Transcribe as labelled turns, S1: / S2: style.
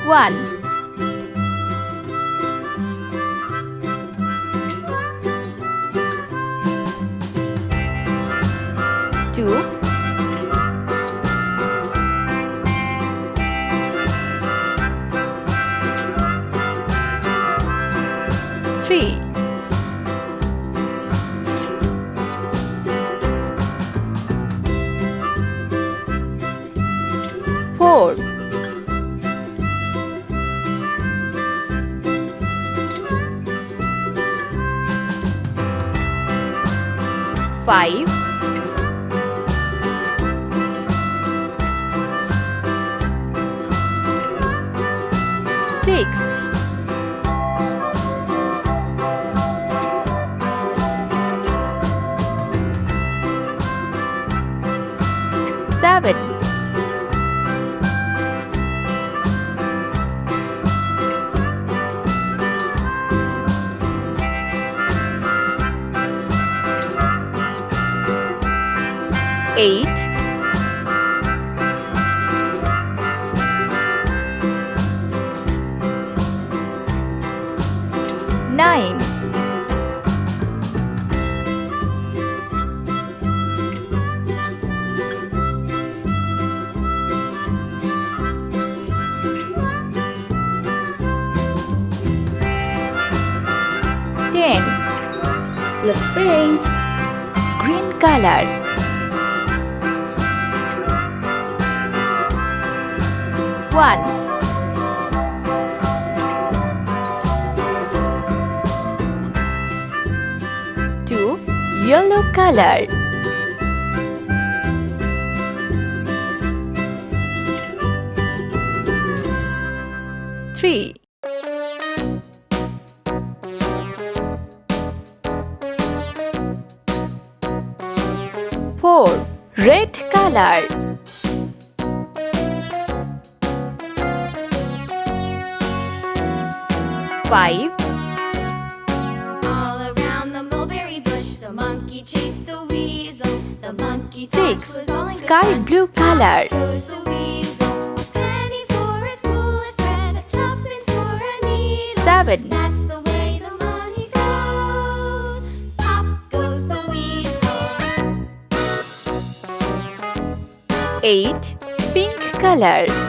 S1: 1 2 3 4 5 6 7 8 9 10
S2: Let's paint.
S1: Green color. 1 2 Yellow color. 3 4 Red color. 5
S3: All around the mulberry bush, the monkey chased the weasel. The monkey thought
S1: 6
S3: was all in good
S1: Sky
S3: fun.
S1: blue color.
S3: Goes the weasel. A penny for a spool of thread, a tuppence for a needle.
S1: 7
S3: That's the way the money goes. Pop goes the weasel.
S1: 8 Pink color.